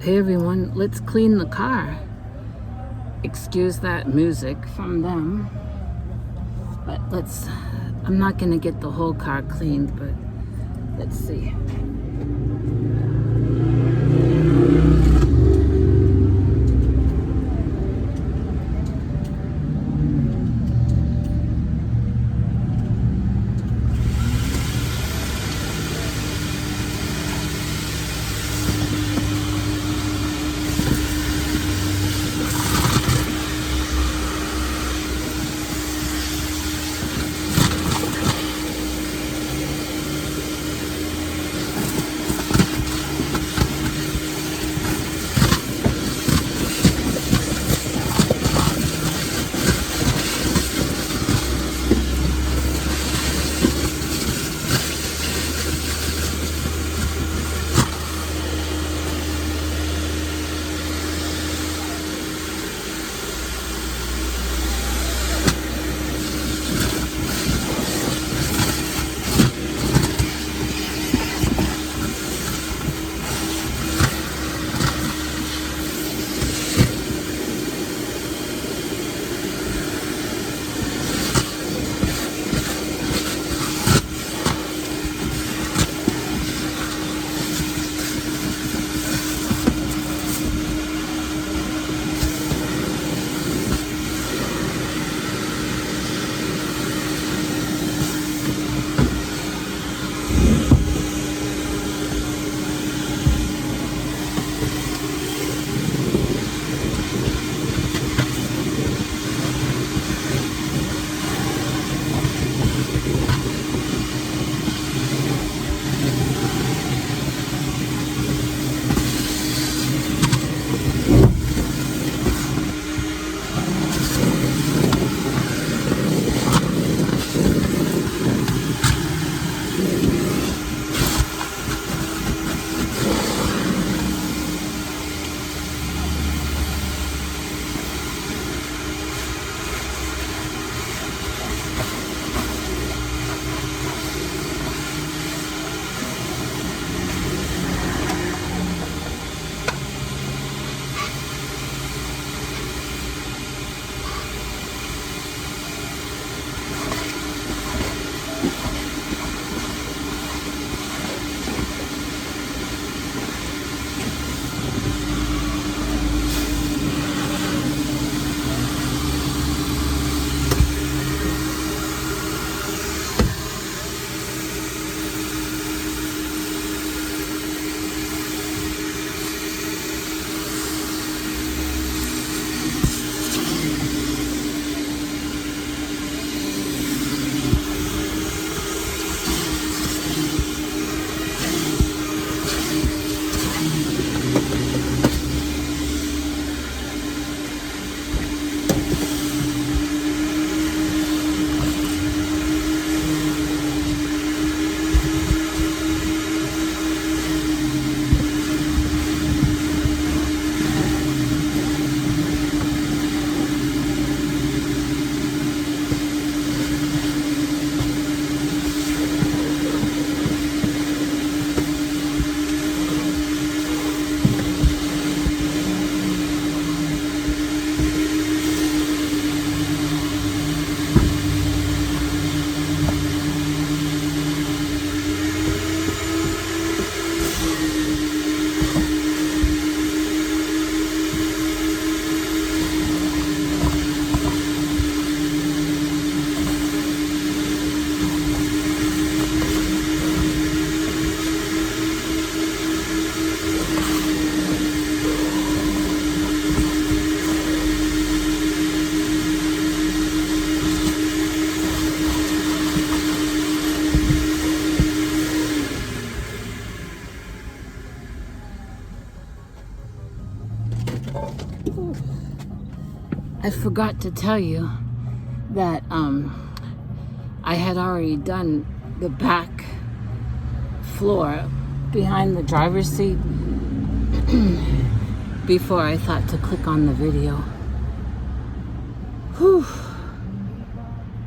Hey everyone, let's clean the car. Excuse that music from them. But I'm not gonna get the whole car cleaned, but let's see. I forgot to tell you that I had already done the back floor behind the driver's seat before I thought to click on the video. Whew.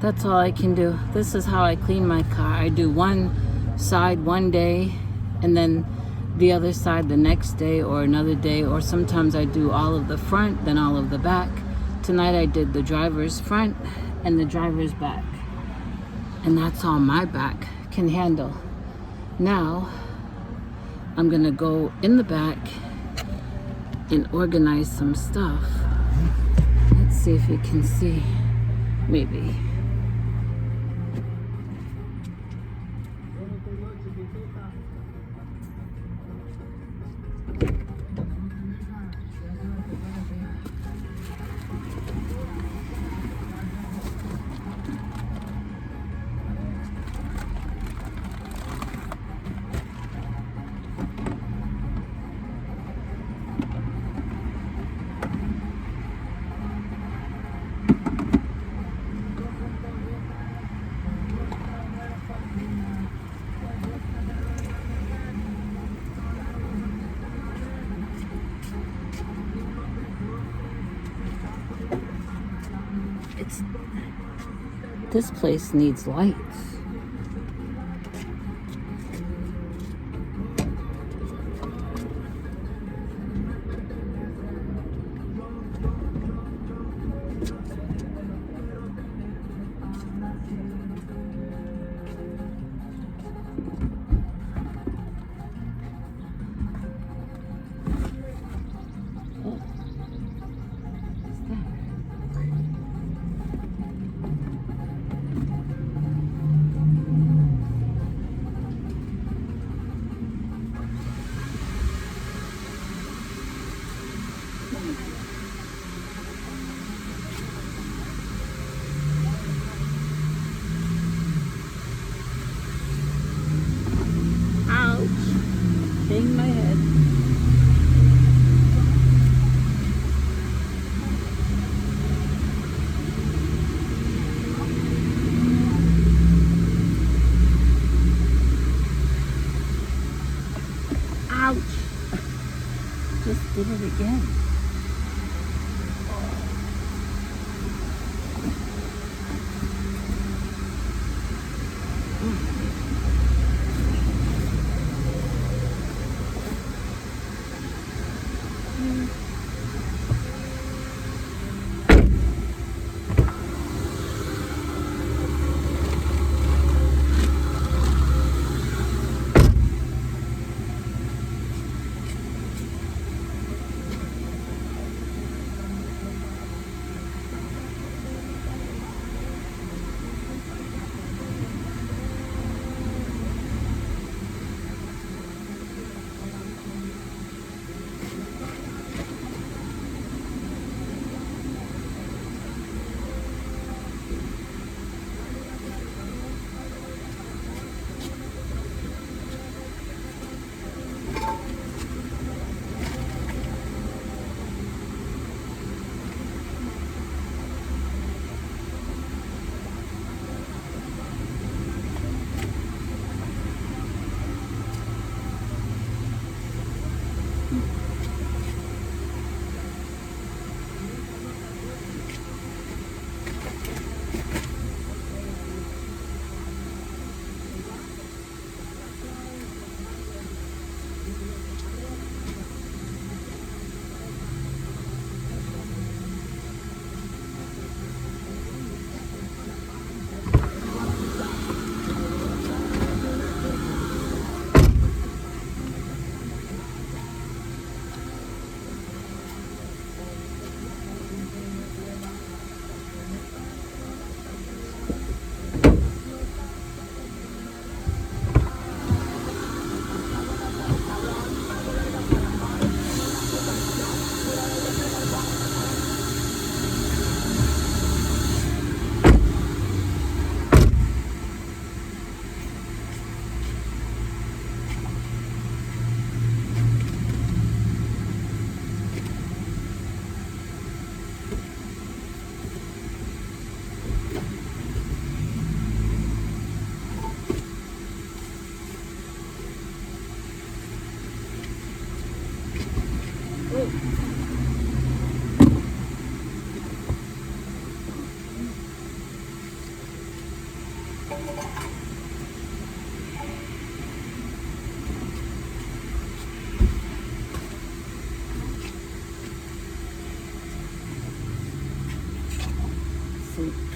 That's all I can do. This is how I clean my car. I do one side one day, and then the other side the next day or another day, or sometimes I do all of the front, then all of the back. Tonight I did the driver's front and the driver's back. And that's all my back can handle. Now, I'm gonna go in the back and organize some stuff. Let's see if you can see, maybe. This place needs lights. Bang my head. Ouch. Just did it again.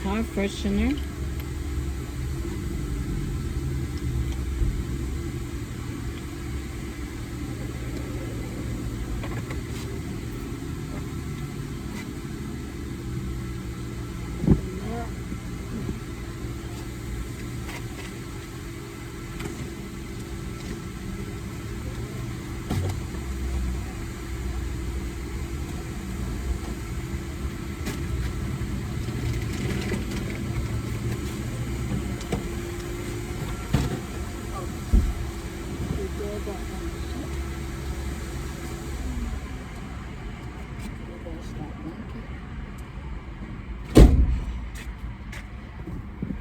car freshener.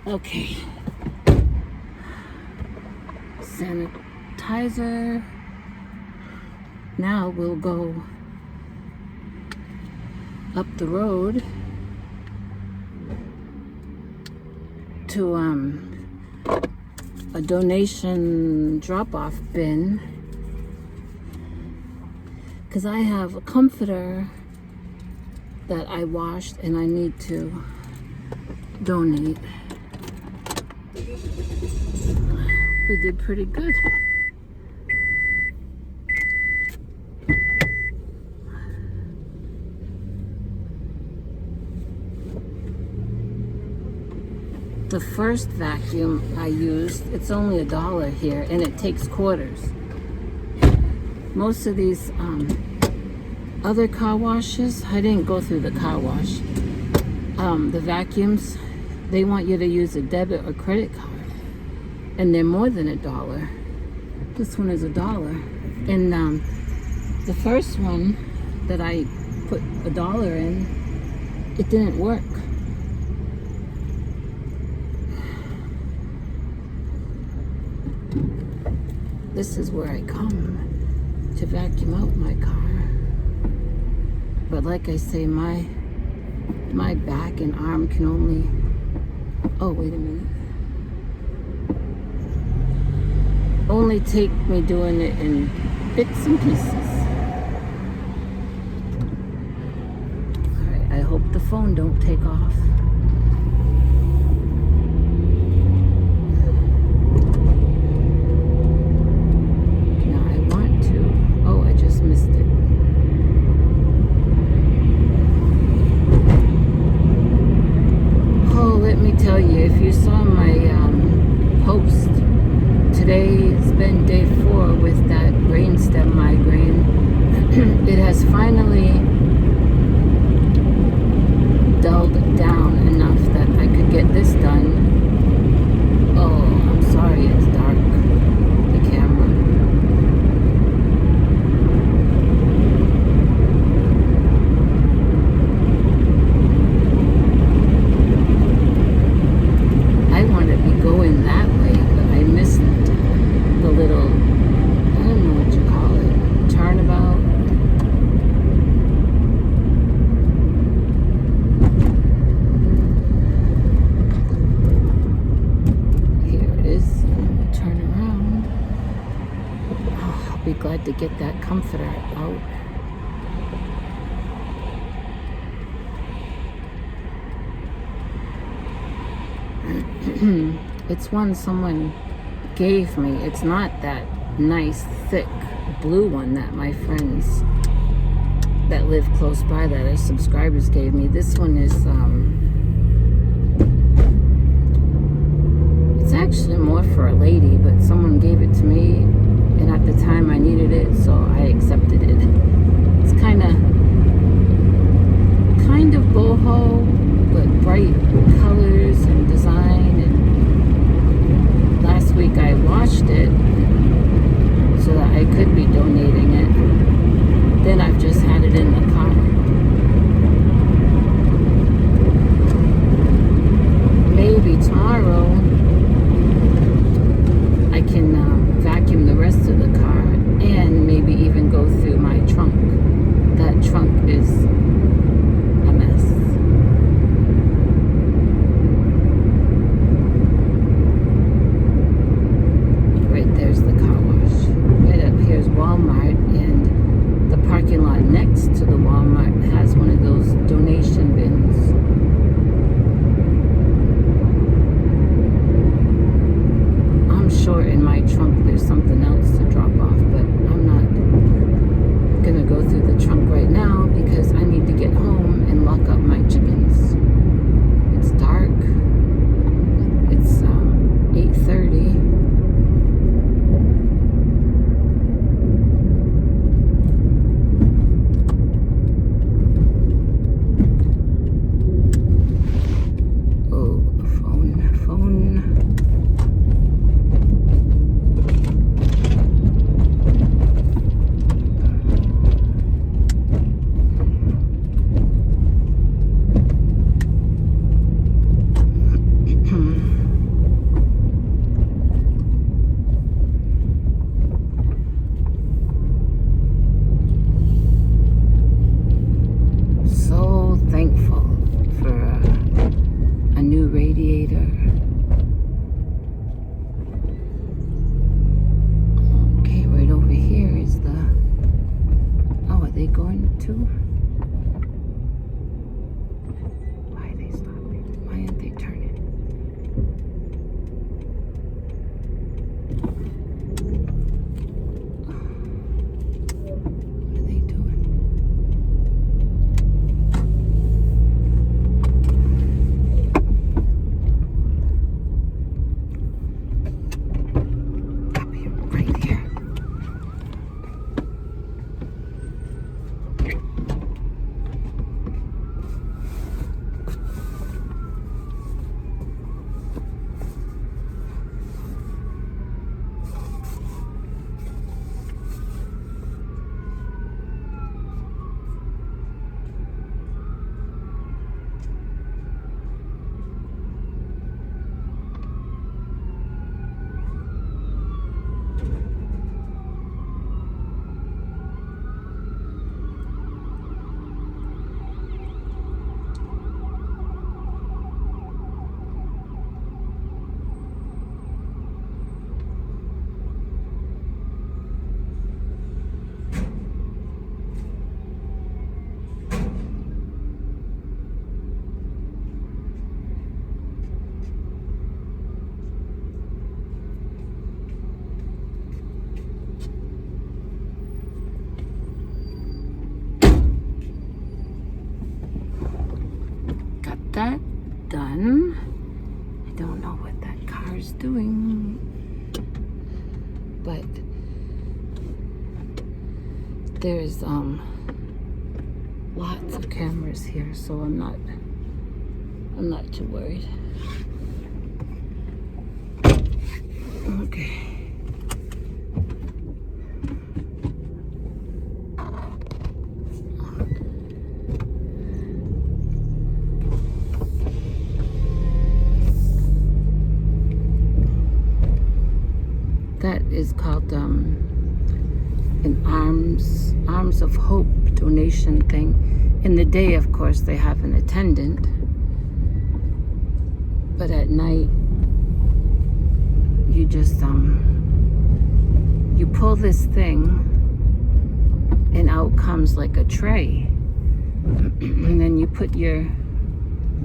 Okay. Sanitizer. Now we'll go up the road to a donation drop-off bin, because I have a comforter that I washed and I need to donate. We did pretty good. The first vacuum I used, it's only $1 here, and it takes quarters. Most of these other car washes, I didn't go through the car wash. The vacuums, they want you to use a debit or credit card, and they're more than $1. This one is $1, and the first one that I put $1 in, it didn't work. This is where I come to vacuum out my car. But like I say, my back and arm can only... Oh, wait a minute. Only take me doing it in bits and pieces. Alright, I hope the phone don't take off. Tell you, if you saw my post, today's been day 4 with that brainstem migraine. It has finally dulled down enough that I could get this done. Oh, I'm sorry it's dark, the camera. Going that way, but I missed the little, I don't know what you call it, turnabout. Here it is. Turn around. Oh, I'll be glad to get that comforter out. It's one someone gave me. It's not that nice, thick blue one that my friends that live close by, that are subscribers, gave me. This one is, it's actually more for a lady, but someone gave it to me, and at the time I needed it, so I accepted it. It's kind of boho, but bright colors and design. And last week I washed it so that I could be donating it. Then I've just had it in the car. Maybe tomorrow I can vacuum the rest of the car and maybe even go too. Why are they stopping? Why aren't they turning? What are they doing? Up here, right here. That done. I don't know what that car is doing, but there's lots of cameras here, so I'm not too worried. Okay. That is called an Arms of Hope donation thing. In the day, of course, they have an attendant, but at night, you just you pull this thing, and out comes like a tray, and then you put your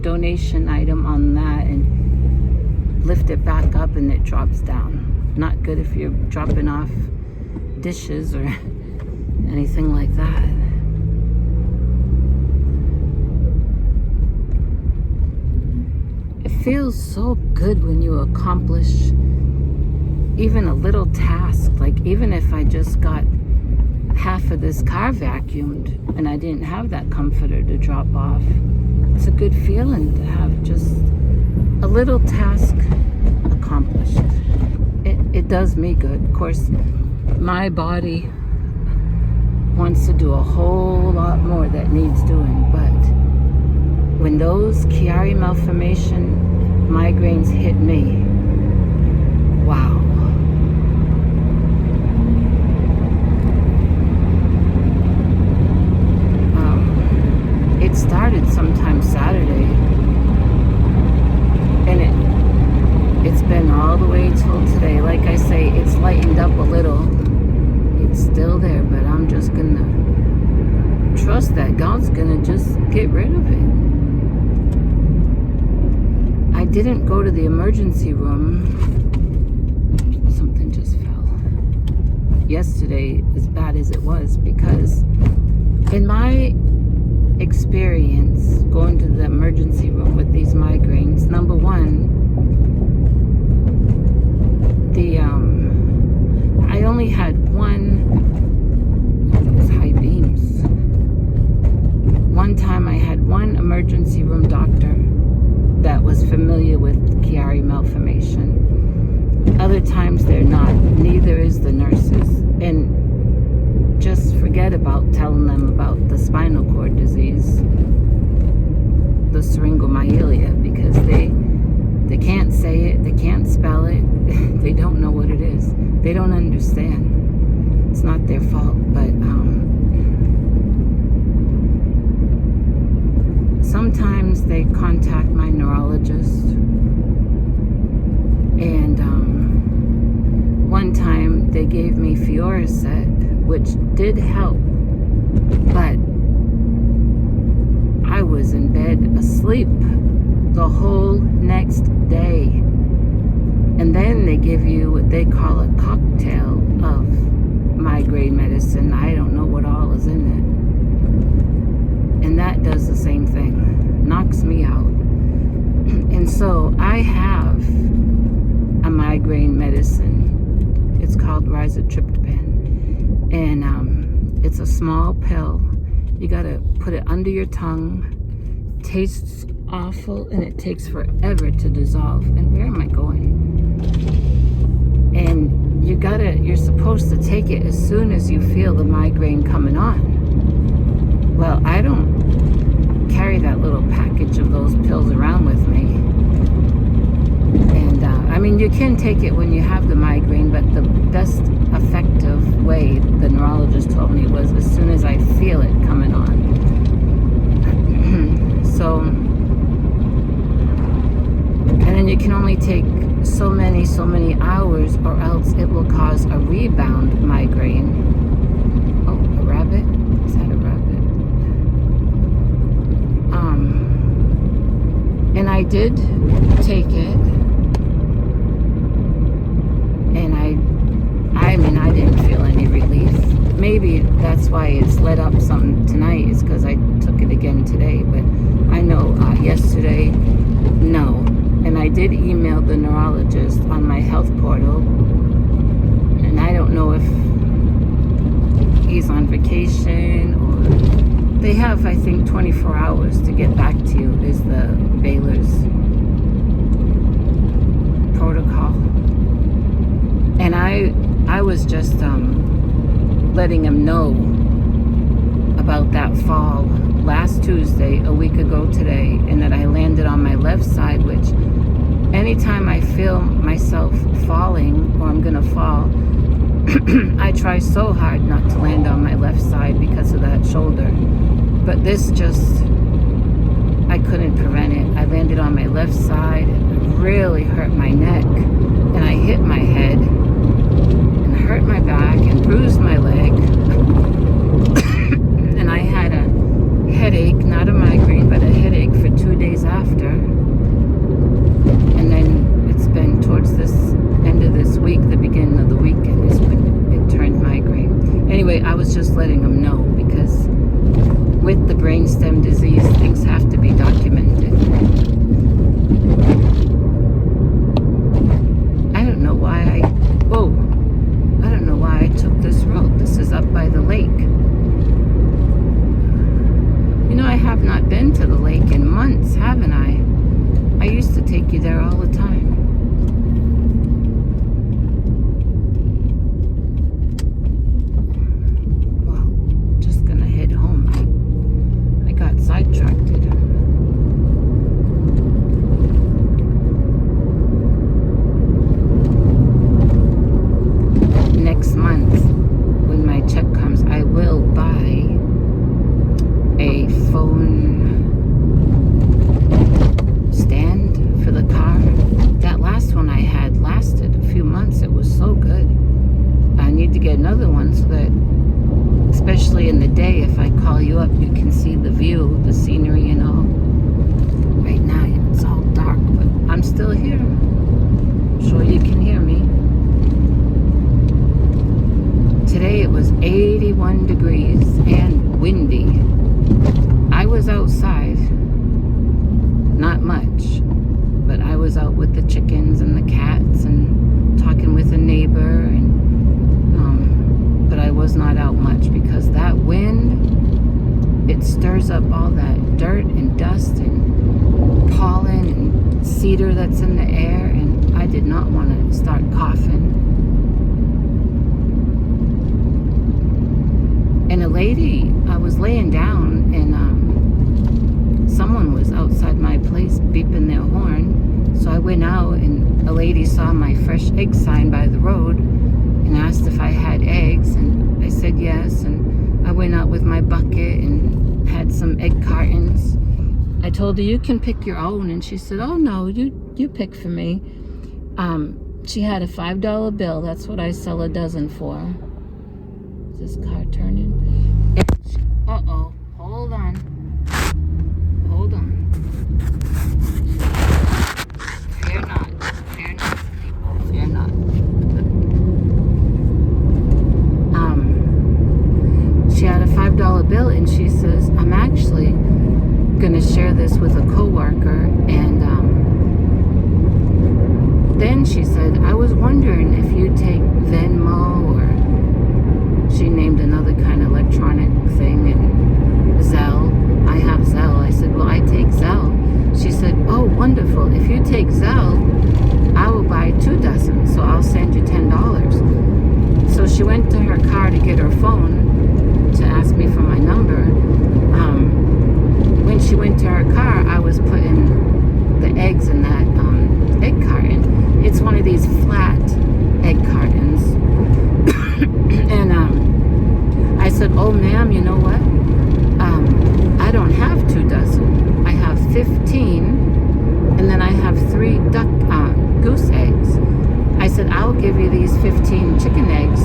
donation item on that and lift it back up, and it drops down. Not good if you're dropping off dishes or anything like that. It feels so good when you accomplish even a little task. Like, even if I just got half of this car vacuumed and I didn't have that comforter to drop off, it's a good feeling to have just a little task accomplished. It does me good. Of course, my body wants to do a whole lot more that needs doing, but when those Chiari malformation migraines hit me, wow. It started sometime Saturday, and it's been all the way till today. Like I say, it's lightened up a little. It's still there, but I'm just gonna trust that God's gonna just get rid of it. I didn't go to the emergency room. Something just fell. Yesterday, as bad as it was, because in my experience going to the emergency room with these migraines, number one, I only had one, it was high beams. One time I had one emergency room doctor that was familiar with Chiari malformation. Other times they're not. Neither is the nurses. And just forget about telling them about the spinal cord disease, the syringomyelia, because they can't say it, they can't spell it, they don't know what it is, they don't understand. It's not their fault, but sometimes they contact my neurologist, and one time they gave me Fioricet, which did help, but was in bed asleep the whole next day. And then they give you what they call a cocktail of migraine medicine. I don't know what all is in it. And that does the same thing. Knocks me out. And so I have a migraine medicine. It's called rizatriptan. And it's a small pill. You gotta put it under your tongue. Tastes awful, and it takes forever to dissolve. And where am I going? And you're supposed to take it as soon as you feel the migraine coming on. Well, I don't carry that little package of those pills around with me. And I mean, you can take it when you have the migraine, but the best effective way, the neurologist told me, was as soon as I feel it coming on. So, and then you can only take so many hours, or else it will cause a rebound migraine. Oh, a rabbit? Is that a rabbit? And I did take it, and I mean, I didn't feel any relief. Maybe that's why it's let up something tonight, is because I took it again today. But I know yesterday, no. And I did email the neurologist on my health portal, and I don't know if he's on vacation, or they have, I think, 24 hours to get back to you, is the Baylor's protocol. And I was just letting him know about that fall last Tuesday, a week ago today, and that I landed on my left side, which anytime I feel myself falling, or I'm gonna fall, I try so hard not to land on my left side because of that shoulder. But this just, I couldn't prevent it. I landed on my left side. It really hurt my neck, and I hit my head and hurt my back and bruised my leg. And I had a headache, not a migraine, but a headache for 2 days after. And then it's been towards this end of this week, the beginning of the weekend, is when it turned migraine. Anyway, I was just letting them know, because with the brainstem disease, things have to be documented. I don't know why I took this road. This is up by the lake. You know, I have not been to the lake in months, haven't I? I used to take you there all the time. Well, just gonna head home. I got sidetracked. Next month, when my check comes, I will buy a phone stand for the car. That last one I had lasted a few months. It was so good. I need to get another one so that, especially in the day, if I call you up, you can see the view, the scenery and all. Right now it's all dark, but I'm still here. I'm sure you can hear me. Today it was 81 degrees and windy. I was outside, not much, but I was out with the chickens and the cats and talking with a neighbor, and but I was not out much because that wind, it stirs up all that dirt and dust and pollen and cedar that's in the air, and I did not want to start coughing. And a lady, I was laying down, and someone was outside my place beeping their horn. So I went out, and a lady saw my fresh egg sign by the road and asked if I had eggs, and I said yes. And I went out with my bucket and had some egg cartons. I told her, you can pick your own, and she said, oh no, you pick for me. She had a $5 bill. That's what I sell a dozen for. Is this car turning? Uh-oh, hold on. $5 bill, and she says, I'm actually gonna share this with a coworker, and then she said, I was wondering if you take Venmo, or she named another kind of electronic thing, and Zelle. I have Zelle. I said, well, I take Zelle. She said, oh, wonderful. If you take Zelle, I will buy 2 dozen, so I'll send you $10. So she went to her car to get her phone to ask me for my number. When she went to her car, I was putting the eggs in that egg carton. It's one of these flat egg cartons. And I said, oh, ma'am, you know what? I don't have 2 dozen. I have 15, and then I have 3 goose eggs. I said, I'll give you these 15 chicken eggs,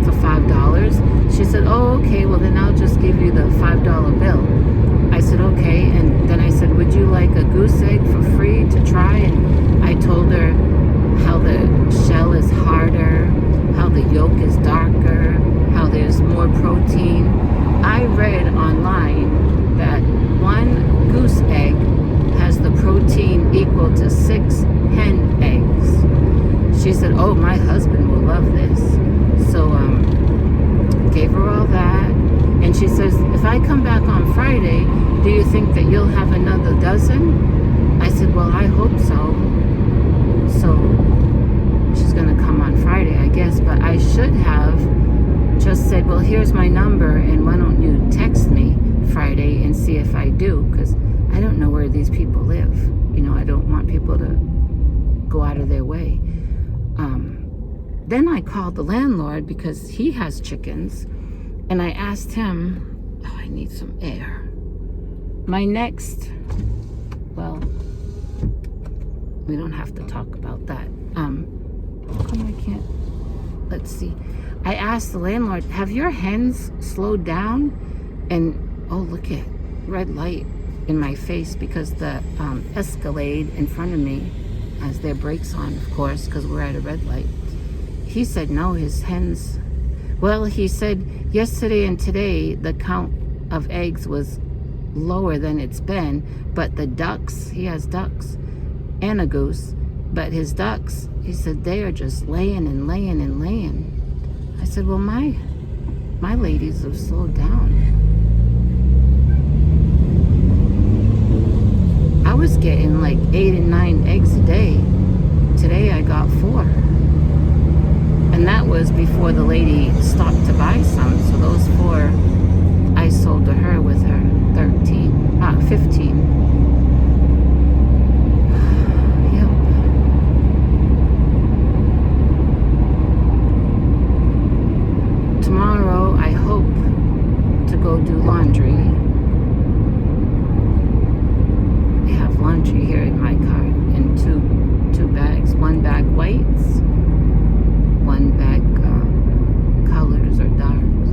for $5. She said, oh, okay, well, then I'll just give you the $5 bill. I said, okay. And then I said, would you like a goose egg for free to try? And I told her how the shell is harder, how the yolk is darker, how there's more protein. I read online that 1 goose egg has the protein equal to 6 hen eggs. She said, oh, my husband will love this. So gave her all that. And she says, if I come back on Friday, do you think that you'll have another dozen? I said, well, I hope so. So she's going to come on Friday, I guess. But I should have just said, well, here's my number, and why don't you text me Friday and see if I do? Because I don't know where these people live. I don't want people to go out of their way. Then I called the landlord because he has chickens, and I asked him, oh, I need some air. My next, well, we don't have to talk about that. How come I can't? Let's see. I asked the landlord, have your hens slowed down? And, oh, look at red light in my face because the Escalade in front of me has their brakes on, of course, because we're at a red light. He said, no, his hens, well, he said yesterday and today the count of eggs was lower than it's been, but the ducks, he has ducks and a goose, but his ducks, he said, they are just laying and laying and laying. I said, well, my ladies have slowed down. I was getting like 8 and 9 eggs a day. Today I got 4. And that was before the lady stopped to buy some. So those 4 I sold to her with her 15. Yep. Tomorrow I hope to go do laundry. They have laundry here in my car in two bags. 1 bag whites, 1 bag colors or darks.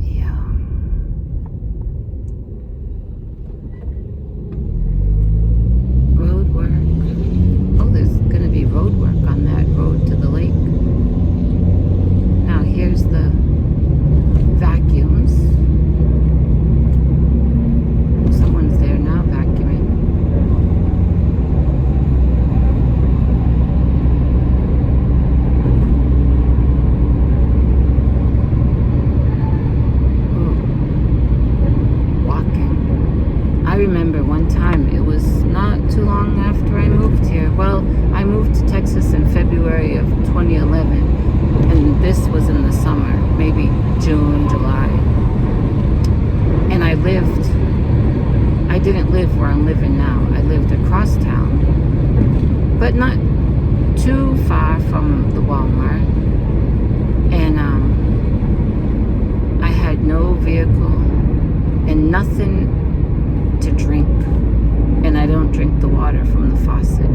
Yeah. Road work. Oh, there's gonna be road work on that road to the lake. Now here's the vacuums. Someone's there now vacuuming. Ooh. Walking. I remember one time, it was not too long after I moved here. Well, I moved to Texas in February of 2011, and this was in the summer, maybe June, July. And I didn't live where I'm living now. I lived across town, but not too far from the Walmart. And I had no vehicle and nothing to drink. And I don't drink the water from the faucet.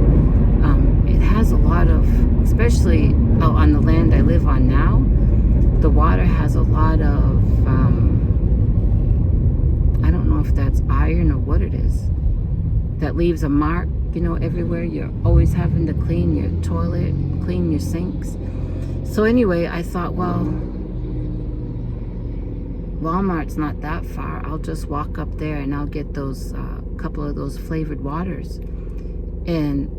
It has a lot of, especially on the land I live on now, the water has a lot of, I don't know if that's iron or what it is, that leaves a mark you know, everywhere. You're always having to clean your toilet, clean your sinks. So anyway, I thought, well, Walmart's not that far. I'll just walk up there and I'll get those couple of those flavored waters. And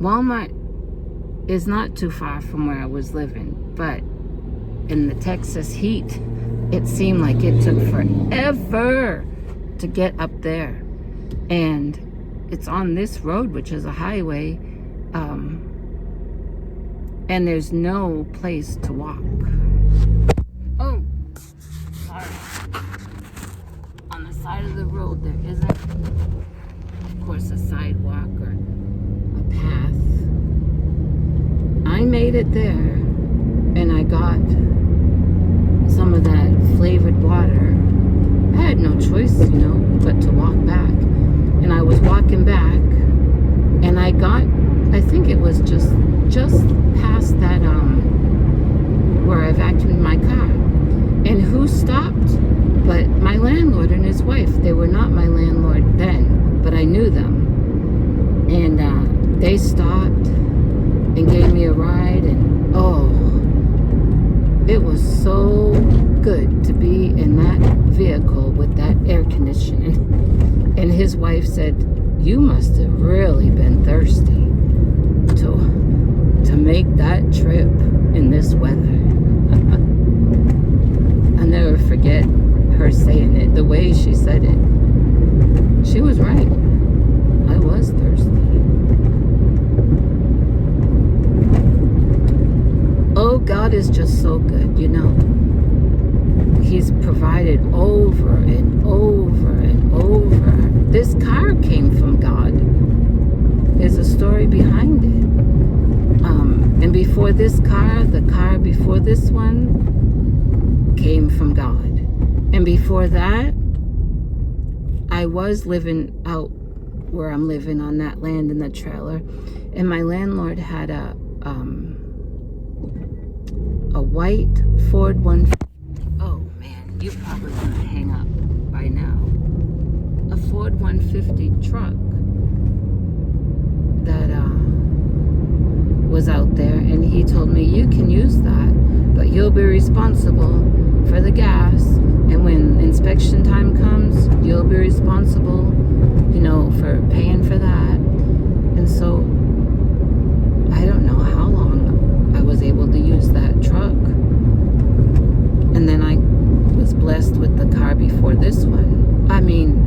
Walmart is not too far from where I was living, but in the Texas heat, it seemed like it took forever to get up there. And it's on this road, which is a highway, and there's no place to walk. Oh, sorry. On the side of the road, there isn't, of course, a sidewalk or a path. I made it there, and I got some of that flavored water. I had no choice, you know, but to walk back. And I was walking back, and I got, I think it was just past that, where I vacuumed my car. And who stopped but my landlord and his wife? They were not my landlord then, but I knew them. And they stopped and gave me a ride, and oh, it was so good to be in that vehicle with that air conditioning. And his wife said, you must have really been thirsty to make that trip in this weather. I'll never forget her saying it, the way she said it. She was right. I was thirsty. Oh, God is just so good, you know. He's provided over and over and over. This car came from God. There's a story behind it. And before this car, the car before this one came from God. And before that, I was living out where I'm living on that land in the trailer. And my landlord had a white Ford 150. Oh man, you're probably gonna hang up by now. A Ford 150 truck that was out there, and he told me, you can use that, but you'll be responsible for the gas, and when inspection time comes, you'll be responsible, you know, for paying for that. And so I don't know how long I was able to use that truck. And then I was blessed with the car before this one. I mean,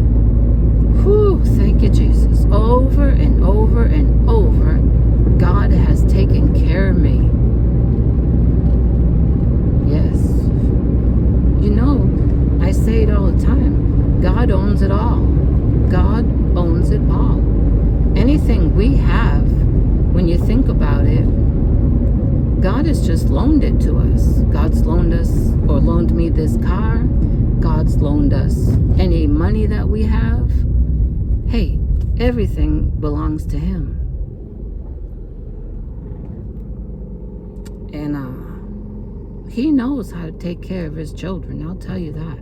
whew, thank you, Jesus. Over and over and over, God has taken care of me. Yes. You know, I say it all the time. God owns it all. God owns it all. Anything we have, when you think about it, God has just loaned it to us. God's loaned us or loaned me this car. God's loaned us any money that we have. Hey, everything belongs to Him. And He knows how to take care of His children, I'll tell you that.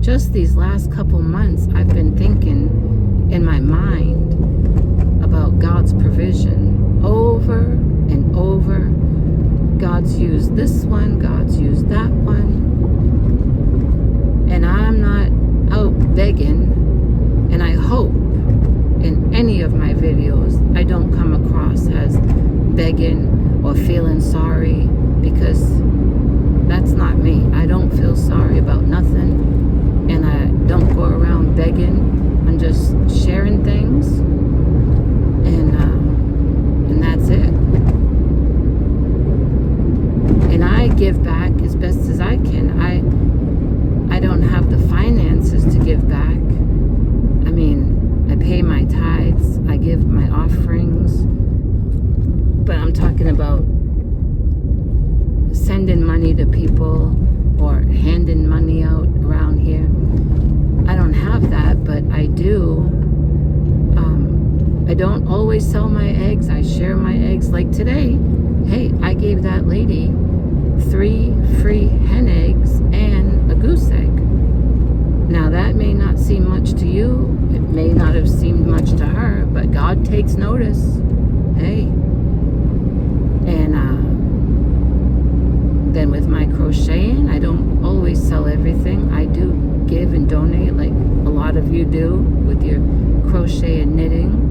Just these last couple months, I've been thinking in my mind about God's provision over and over. God's used this one, God's used that one. And I'm not out begging, and I hope in any of my videos I don't come across as begging or feeling sorry, because that's not me. I don't feel sorry about nothing, and I don't go around begging. I'm just sharing things, and that's it. And I give back as best as I can. I don't have the finances to give back. I mean, I pay my tithes, I give my offerings, but I'm talking about sending money to people or handing money out around here. I don't have that, but I do. I don't always sell my eggs. I share my eggs. Like today, hey, I gave that lady 3 free hen eggs and a goose egg. Now that may not seem much to you. It may not have seemed much to her, but God takes notice. Hey. And then with my crocheting, I don't always sell everything. I do give and donate like a lot of you do with your crochet and knitting.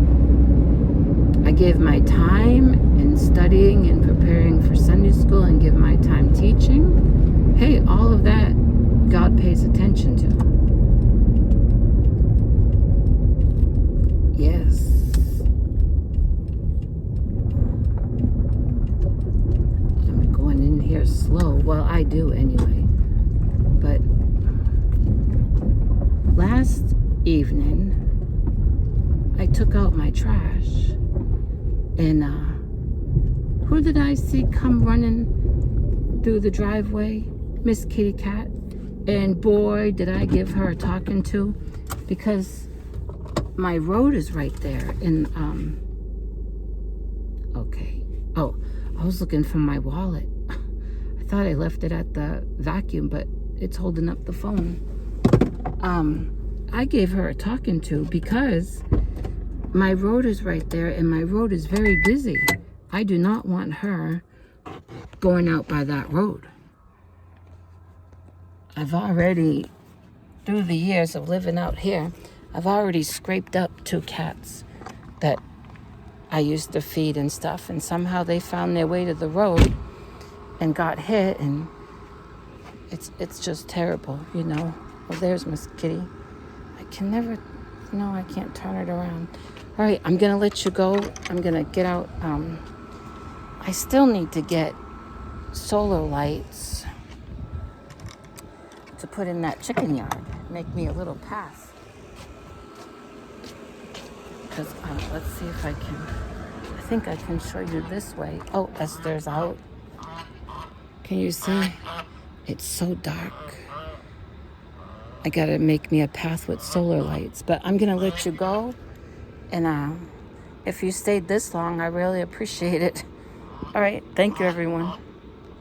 I give my time in studying and preparing for Sunday school and give my time teaching. Hey, all of that God pays attention to. Yes. I'm going in here slow. Well, I do anyway. But last evening, I took out my trash. And who did I see come running through the driveway? Miss Kitty Cat. And boy, did I give her a talking to, because my road is right there. And okay. Oh, I was looking for my wallet. I thought I left it at the vacuum, but it's holding up the phone. I gave her a talking to because my road is right there and my road is very busy. I do not want her going out by that road. I've already, through the years of living out here, I've already scraped up 2 cats that I used to feed and stuff, and somehow they found their way to the road and got hit, and it's just terrible, you know. Well, there's Miss Kitty. I can never, no, I can't turn it around. All right, I'm going to let you go. I'm going to get out. I still need to get solar lights to put in that chicken yard. Make me a little path. Because let's see if I think I can show you this way. Oh, Esther's out. Can you see? It's so dark. I got to make me a path with solar lights. But I'm going to let you go. And if you stayed this long, I really appreciate it. All right. Thank you, everyone.